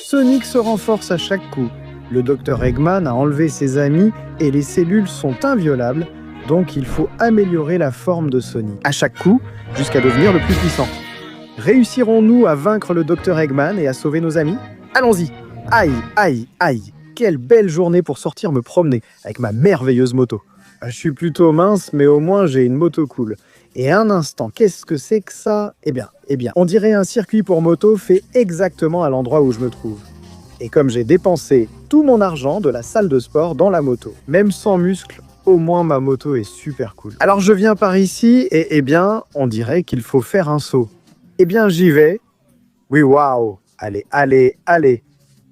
Sonic se renforce à chaque coup. Le Dr Eggman a enlevé ses amis et les cellules sont inviolables, donc il faut améliorer la forme de Sonic à chaque coup jusqu'à devenir le plus puissant. Réussirons-nous à vaincre le Dr Eggman et à sauver nos amis? Allons-y! Aïe, aïe, aïe! Quelle belle journée pour sortir me promener avec ma merveilleuse moto. Je suis plutôt mince, mais au moins j'ai une moto cool. Et un instant, qu'est-ce que c'est que ça? Eh bien, on dirait un circuit pour moto fait exactement à l'endroit où je me trouve. Et comme j'ai dépensé tout mon argent de la salle de sport dans la moto, même sans muscles, au moins ma moto est super cool. Alors je viens par ici et on dirait qu'il faut faire un saut. Eh bien, j'y vais. Oui, waouh! Allez, allez, allez!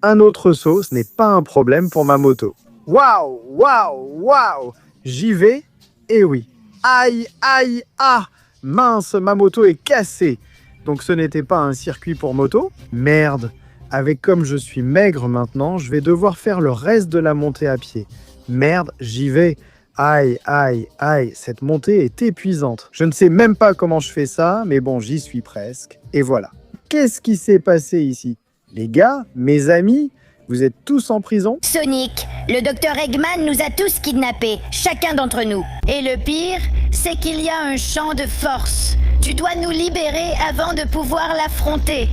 Un autre saut, ce n'est pas un problème pour ma moto. Waouh, waouh, waouh! J'y vais, et oui. Aïe, aïe, ah! Mince, ma moto est cassée. Donc ce n'était pas un circuit pour moto? Merde! Avec comme je suis maigre maintenant, je vais devoir faire le reste de la montée à pied. Merde, j'y vais. Aïe, aïe, aïe, cette montée est épuisante. Je ne sais même pas comment je fais ça, mais bon, j'y suis presque. Et voilà. Qu'est-ce qui s'est passé ici? Les gars, mes amis, vous êtes tous en prison? Sonic, le Dr Eggman nous a tous kidnappés, chacun d'entre nous. Et le pire, c'est qu'il y a un champ de force. Tu dois nous libérer avant de pouvoir l'affronter.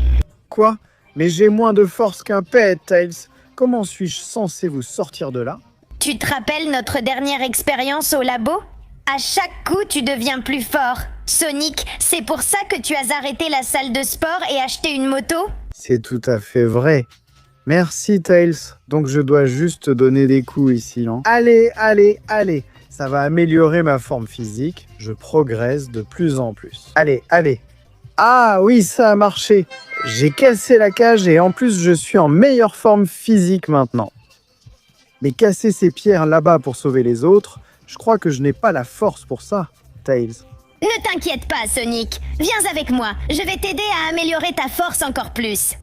Quoi? Mais j'ai moins de force qu'un pet, Tails. Comment suis-je censé vous sortir de là? Tu te rappelles notre dernière expérience au labo? À chaque coup, tu deviens plus fort. Sonic, c'est pour ça que tu as arrêté la salle de sport et acheté une moto? C'est tout à fait vrai. Merci, Tails. Donc je dois juste donner des coups ici, hein. Allez, allez, allez. Ça va améliorer ma forme physique. Je progresse de plus en plus. Allez, allez. Ah oui, ça a marché. J'ai cassé la cage et en plus, je suis en meilleure forme physique maintenant. Mais casser ces pierres là-bas pour sauver les autres, je crois que je n'ai pas la force pour ça, Tails. Ne t'inquiète pas, Sonic. Viens avec moi. Je vais t'aider à améliorer ta force encore plus.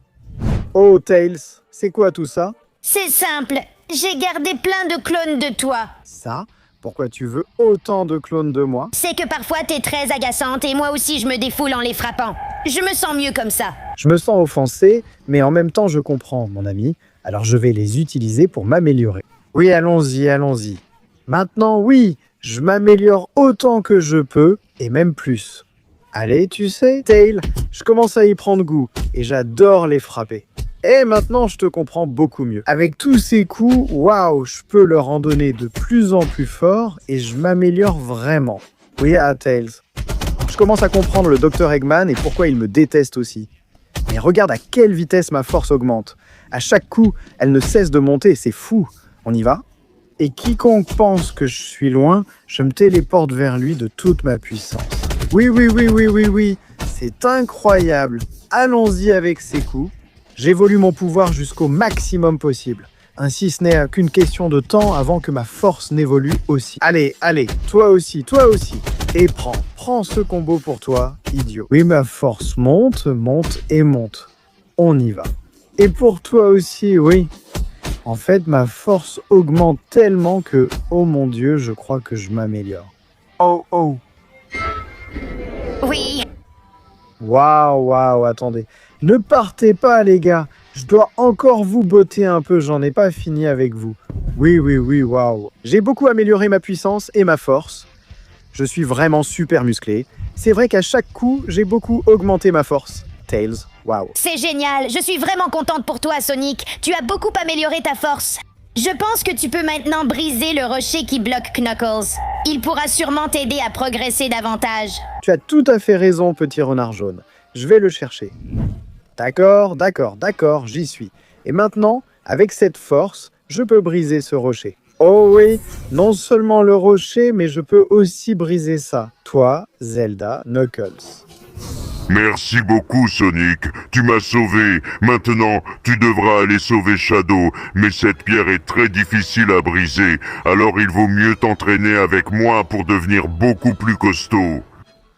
Oh, Tails, c'est quoi tout ça? C'est simple. J'ai gardé plein de clones de toi. Ça? Pourquoi tu veux autant de clones de moi? C'est que parfois t'es très agaçante et moi aussi je me défoule en les frappant. Je me sens mieux comme ça. Je me sens offensé, mais en même temps je comprends, mon ami. Alors je vais les utiliser pour m'améliorer. Oui, allons-y, allons-y. Maintenant, oui, je m'améliore autant que je peux, et même plus. Allez, tu sais, Tail, je commence à y prendre goût, et j'adore les frapper. Et maintenant, je te comprends beaucoup mieux. Avec tous ces coups, waouh, je peux leur en donner de plus en plus fort, et je m'améliore vraiment. Oui, à Tails. Je commence à comprendre le Dr Eggman et pourquoi il me déteste aussi. Mais regarde à quelle vitesse ma force augmente. À chaque coup, elle ne cesse de monter, c'est fou. On y va? Et quiconque pense que je suis loin, je me téléporte vers lui de toute ma puissance. Oui, c'est incroyable. Allons-y avec ces coups. J'évolue mon pouvoir jusqu'au maximum possible. Ainsi, ce n'est qu'une question de temps avant que ma force n'évolue aussi. Allez, allez, toi aussi. Et prends ce combo pour toi, idiot. Oui, ma force monte, monte et monte. On y va. Et pour toi aussi, oui. En fait, ma force augmente tellement que, oh mon Dieu, je crois que je m'améliore. Oh. Oui. Waouh, attendez. Ne partez pas, les gars. Je dois encore vous botter un peu, j'en ai pas fini avec vous. Oui, waouh. J'ai beaucoup amélioré ma puissance et ma force. Je suis vraiment super musclé. C'est vrai qu'à chaque coup, j'ai beaucoup augmenté ma force. Tails, waouh. C'est génial. Je suis vraiment contente pour toi, Sonic. Tu as beaucoup amélioré ta force. Je pense que tu peux maintenant briser le rocher qui bloque Knuckles. Il pourra sûrement t'aider à progresser davantage. Tu as tout à fait raison, petit renard jaune. Je vais le chercher. D'accord, j'y suis. Et maintenant, avec cette force, je peux briser ce rocher. Oh oui, non seulement le rocher, mais je peux aussi briser ça. Toi, Zelda, Knuckles. Merci beaucoup, Sonic. Tu m'as sauvé. Maintenant, tu devras aller sauver Shadow. Mais cette pierre est très difficile à briser. Alors il vaut mieux t'entraîner avec moi pour devenir beaucoup plus costaud.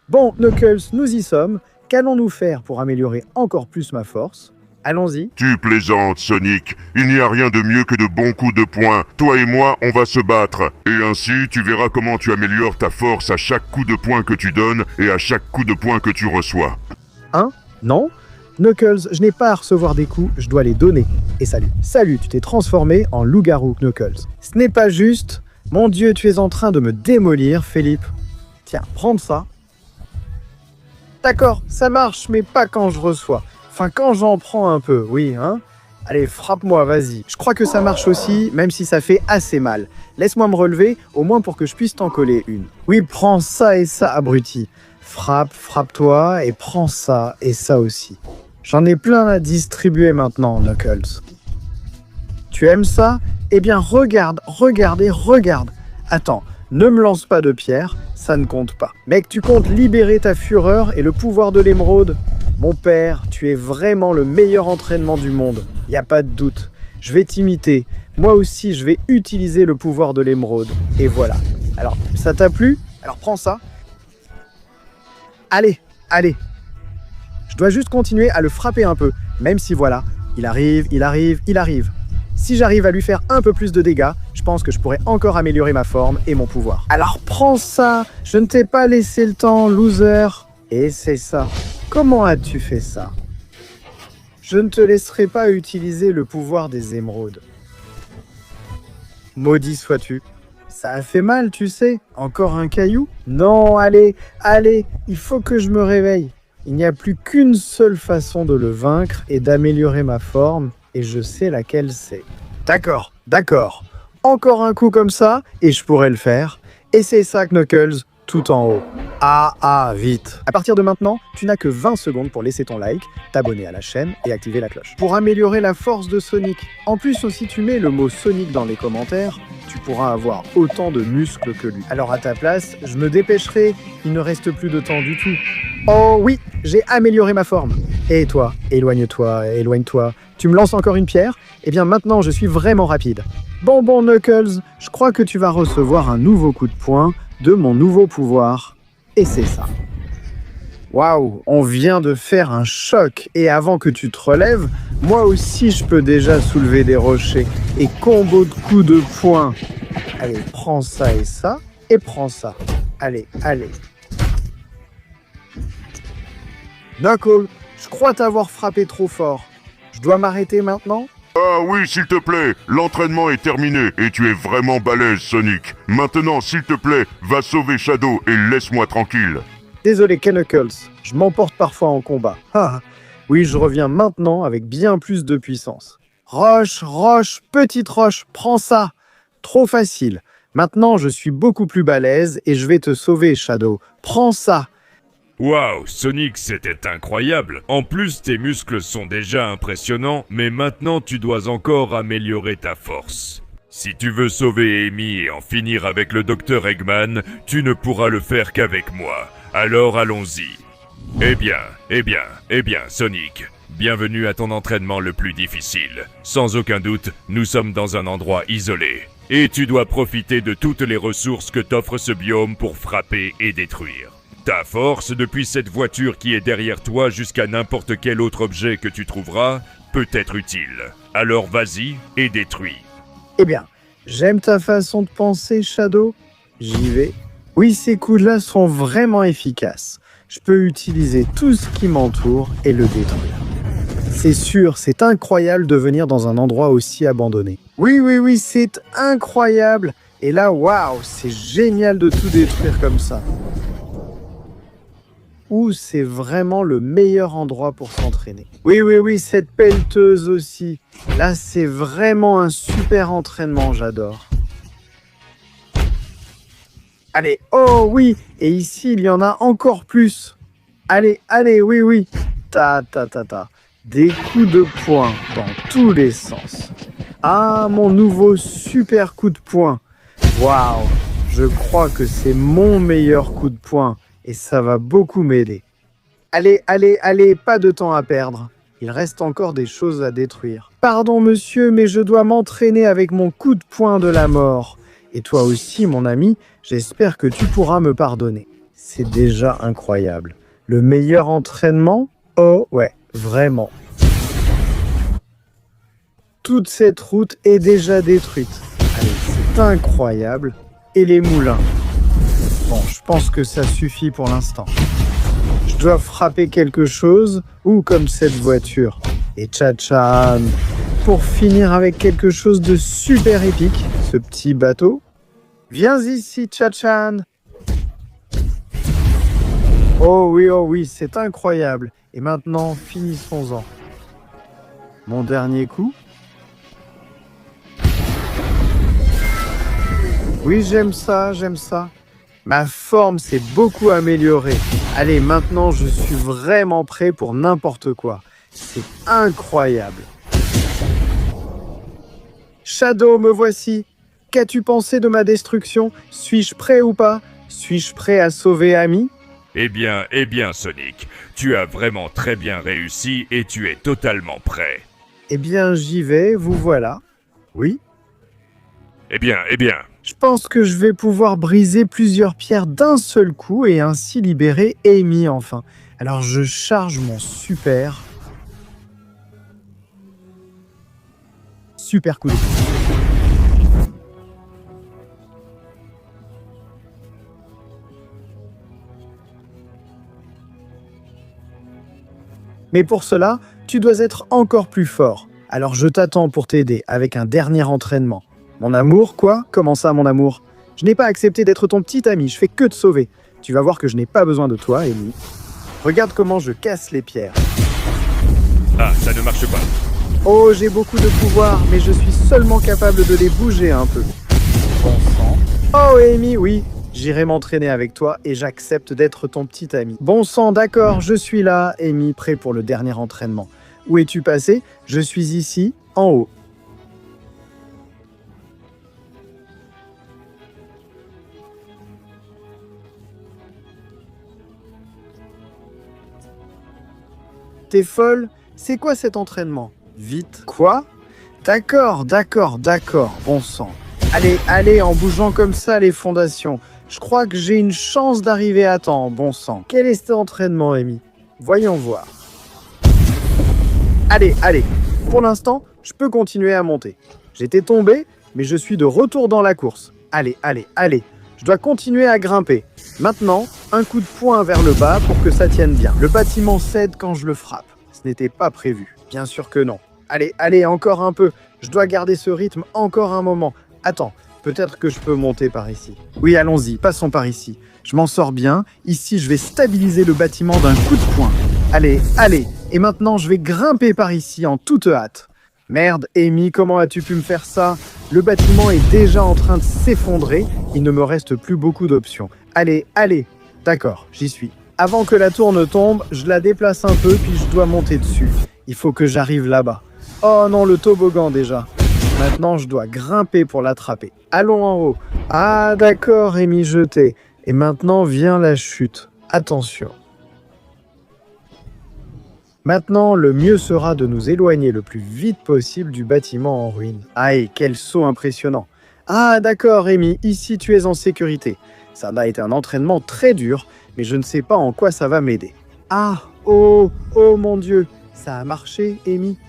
Bon, Knuckles, nous y sommes. Qu'allons-nous faire pour améliorer encore plus ma force? Allons-y. Tu plaisantes, Sonic. Il n'y a rien de mieux que de bons coups de poing. Toi et moi, on va se battre. Et ainsi, tu verras comment tu améliores ta force à chaque coup de poing que tu donnes et à chaque coup de poing que tu reçois. Hein? Non? Knuckles, je n'ai pas à recevoir des coups, je dois les donner. Et salut. Salut, tu t'es transformé en loup-garou, Knuckles. Ce n'est pas juste. Mon Dieu, tu es en train de me démolir, Philippe. Tiens, prends ça. D'accord, ça marche, mais pas quand je reçois. Enfin, quand j'en prends un peu, oui, hein. Allez, frappe-moi, vas-y. Je crois que ça marche aussi, même si ça fait assez mal. Laisse-moi me relever, au moins pour que je puisse t'en coller une. Oui, prends ça et ça, abruti. Frappe, frappe-toi, et prends ça et ça aussi. J'en ai plein à distribuer maintenant, Knuckles. Tu aimes ça? Eh bien, regarde, regarde et regarde. Attends, ne me lance pas de pierre, ça ne compte pas. Mec, tu comptes libérer ta fureur et le pouvoir de l'émeraude? Mon père, tu es vraiment le meilleur entraînement du monde. Y a pas de doute. Je vais t'imiter. Moi aussi, je vais utiliser le pouvoir de l'émeraude. Et voilà. Alors, ça t'a plu? Alors prends ça. Allez, allez. Je dois juste continuer à le frapper un peu. Même si voilà, il arrive, il arrive, il arrive. Si j'arrive à lui faire un peu plus de dégâts, je pense que je pourrais encore améliorer ma forme et mon pouvoir. Alors prends ça. Je ne t'ai pas laissé le temps, loser. Et c'est ça. Comment as-tu fait ça? Je ne te laisserai pas utiliser le pouvoir des émeraudes. Maudit sois-tu. Ça a fait mal, tu sais. Encore un caillou? Non, allez, allez, il faut que je me réveille. Il n'y a plus qu'une seule façon de le vaincre et d'améliorer ma forme, et je sais laquelle c'est. D'accord, d'accord. Encore un coup comme ça, et je pourrais le faire. Et c'est ça, Knuckles, tout en haut. Vite. À partir de maintenant, tu n'as que 20 secondes pour laisser ton like, t'abonner à la chaîne et activer la cloche. Pour améliorer la force de Sonic. En plus, si tu mets le mot Sonic dans les commentaires, tu pourras avoir autant de muscles que lui. Alors à ta place, je me dépêcherai, il ne reste plus de temps du tout. Oh oui, j'ai amélioré ma forme. Et toi, éloigne-toi, éloigne-toi. Tu me lances encore une pierre? Eh bien maintenant, je suis vraiment rapide. Bon Knuckles, je crois que tu vas recevoir un nouveau coup de poing de mon nouveau pouvoir. Et c'est ça. Waouh, on vient de faire un choc. Et avant que tu te relèves, moi aussi je peux déjà soulever des rochers. Et combo de coups de poing. Allez, prends ça et prends ça. Allez, allez. Knuckles, je crois t'avoir frappé trop fort. Je dois m'arrêter maintenant? Ah oui, s'il te plaît, l'entraînement est terminé et tu es vraiment balèze, Sonic. Maintenant, s'il te plaît, va sauver Shadow et laisse-moi tranquille. Désolé, Knuckles, je m'emporte parfois en combat. Oui, je reviens maintenant avec bien plus de puissance. Roche, roche, petite roche, prends ça. Trop facile. Maintenant, je suis beaucoup plus balèze et je vais te sauver, Shadow. Prends ça. Waouh, Sonic, c'était incroyable. En plus, tes muscles sont déjà impressionnants, mais maintenant tu dois encore améliorer ta force. Si tu veux sauver Amy et en finir avec le Dr Eggman, tu ne pourras le faire qu'avec moi. Alors allons-y. Eh bien, Sonic, bienvenue à ton entraînement le plus difficile. Sans aucun doute, nous sommes dans un endroit isolé. Et tu dois profiter de toutes les ressources que t'offre ce biome pour frapper et détruire. Ta force, depuis cette voiture qui est derrière toi jusqu'à n'importe quel autre objet que tu trouveras, peut être utile. Alors vas-y et détruis. Eh bien, j'aime ta façon de penser, Shadow. J'y vais. Oui, ces coups-là sont vraiment efficaces. Je peux utiliser tout ce qui m'entoure et le détruire. C'est sûr, c'est incroyable de venir dans un endroit aussi abandonné. Oui, c'est incroyable. Et là, waouh, c'est génial de tout détruire comme ça. Ou c'est vraiment le meilleur endroit pour s'entraîner. Oui, cette pelleteuse aussi. Là, c'est vraiment un super entraînement, j'adore. Allez, oh oui, et ici, il y en a encore plus. Allez, oui. Ta. Des coups de poing dans tous les sens. Ah, mon nouveau super coup de poing. Waouh, je crois que c'est mon meilleur coup de poing. Et ça va beaucoup m'aider. Allez, pas de temps à perdre. Il reste encore des choses à détruire. Pardon monsieur, mais je dois m'entraîner avec mon coup de poing de la mort. Et toi aussi, mon ami, j'espère que tu pourras me pardonner. C'est déjà incroyable. Le meilleur entraînement? Oh ouais, vraiment. Toute cette route est déjà détruite. Allez, c'est incroyable. Et les moulins? Bon, je pense que ça suffit pour l'instant. Je dois frapper quelque chose, ou comme cette voiture. Et Tcha-Chan, pour finir avec quelque chose de super épique, ce petit bateau. Viens ici, Tcha-Chan. Oh oui, c'est incroyable. Et maintenant, finissons-en. Mon dernier coup. Oui, j'aime ça. Ma forme s'est beaucoup améliorée. Allez, maintenant, je suis vraiment prêt pour n'importe quoi. C'est incroyable. Shadow, me voici. Qu'as-tu pensé de ma destruction? Suis-je prêt ou pas? Suis-je prêt à sauver Amy? Eh bien, Sonic, tu as vraiment très bien réussi et tu es totalement prêt. Eh bien, j'y vais, vous voilà. Oui? Eh bien. Je pense que je vais pouvoir briser plusieurs pierres d'un seul coup et ainsi libérer Amy enfin. Alors je charge mon super coup de poing. Mais pour cela, tu dois être encore plus fort. Alors je t'attends pour t'aider avec un dernier entraînement. Mon amour, quoi? Comment ça, mon amour? Je n'ai pas accepté d'être ton petit ami, je fais que te sauver. Tu vas voir que je n'ai pas besoin de toi, Amy. Regarde comment je casse les pierres. Ah, ça ne marche pas. Oh, j'ai beaucoup de pouvoir, mais je suis seulement capable de les bouger un peu. Bon sang. Oh, Amy, oui, j'irai m'entraîner avec toi et j'accepte d'être ton petit ami. Bon sang, d'accord, je suis là, Amy, prêt pour le dernier entraînement. Où es-tu passé? Je suis ici, en haut. T'es folle? C'est quoi cet entraînement? Vite. Quoi? D'accord. Bon sang. Allez, en bougeant comme ça les fondations. Je crois que j'ai une chance d'arriver à temps, bon sang. Quel est cet entraînement, Amy? Voyons voir. Allez. Pour l'instant, je peux continuer à monter. J'étais tombé, mais je suis de retour dans la course. Allez. Je dois continuer à grimper. Maintenant, un coup de poing vers le bas pour que ça tienne bien. Le bâtiment cède quand je le frappe. Ce n'était pas prévu. Bien sûr que non. Allez, encore un peu. Je dois garder ce rythme encore un moment. Attends, peut-être que je peux monter par ici. Oui, allons-y, passons par ici. Je m'en sors bien. Ici, je vais stabiliser le bâtiment d'un coup de poing. Allez. Et maintenant, je vais grimper par ici en toute hâte. Merde, Amy, comment as-tu pu me faire ça? Le bâtiment est déjà en train de s'effondrer. Il ne me reste plus beaucoup d'options. Allez. D'accord, j'y suis. Avant que la tour ne tombe, je la déplace un peu, puis je dois monter dessus. Il faut que j'arrive là-bas. Oh non, le toboggan déjà. Maintenant, je dois grimper pour l'attraper. Allons en haut. Ah, d'accord, Amy jeté. Et maintenant vient la chute. Attention. Maintenant, le mieux sera de nous éloigner le plus vite possible du bâtiment en ruine. Aïe, quel saut impressionnant. Ah, d'accord, Amy, ici tu es en sécurité. Ça a été un entraînement très dur, mais je ne sais pas en quoi ça va m'aider. Ah, oh mon Dieu, ça a marché, Amy.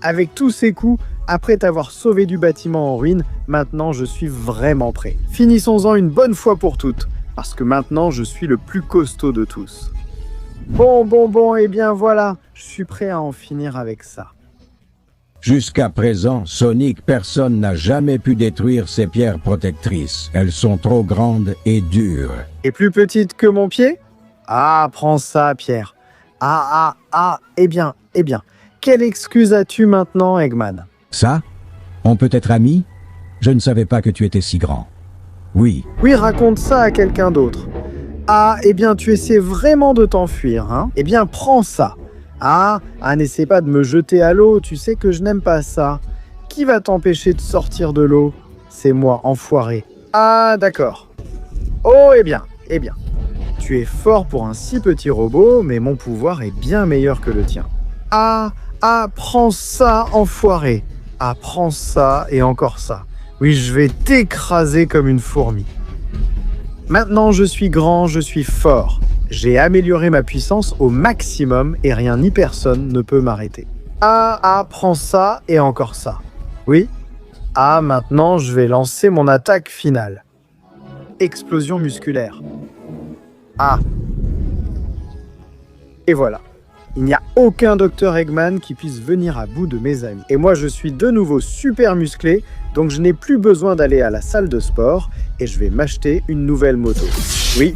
Avec tous ces coups, après t'avoir sauvé du bâtiment en ruine, maintenant je suis vraiment prêt. Finissons-en une bonne fois pour toutes, parce que maintenant je suis le plus costaud de tous. Bon, et bien voilà, je suis prêt à en finir avec ça. Jusqu'à présent, Sonic, personne n'a jamais pu détruire ces pierres protectrices. Elles sont trop grandes et dures. Et plus petite que mon pied? Ah, prends ça, Pierre. Eh bien. Quelle excuse as-tu maintenant, Eggman? Ça? On peut être amis? Je ne savais pas que tu étais si grand. Oui. Oui, raconte ça à quelqu'un d'autre. Ah, eh bien, tu essaies vraiment de t'enfuir, hein? Eh bien, prends ça. Ah, n'essaie pas de me jeter à l'eau, tu sais que je n'aime pas ça. Qui va t'empêcher de sortir de l'eau? C'est moi, enfoiré. Ah, d'accord. Oh, eh bien. Tu es fort pour un si petit robot, mais mon pouvoir est bien meilleur que le tien. Ah, prends ça, enfoiré. Ah, prends ça et encore ça. Oui, je vais t'écraser comme une fourmi. Maintenant, je suis grand, je suis fort. J'ai amélioré ma puissance au maximum et rien ni personne ne peut m'arrêter. Ah, prends ça et encore ça. Oui. Ah, maintenant, je vais lancer mon attaque finale. Explosion musculaire. Ah. Et voilà. Il n'y a aucun Dr Eggman qui puisse venir à bout de mes amis. Et moi, je suis de nouveau super musclé, donc je n'ai plus besoin d'aller à la salle de sport et je vais m'acheter une nouvelle moto. Oui,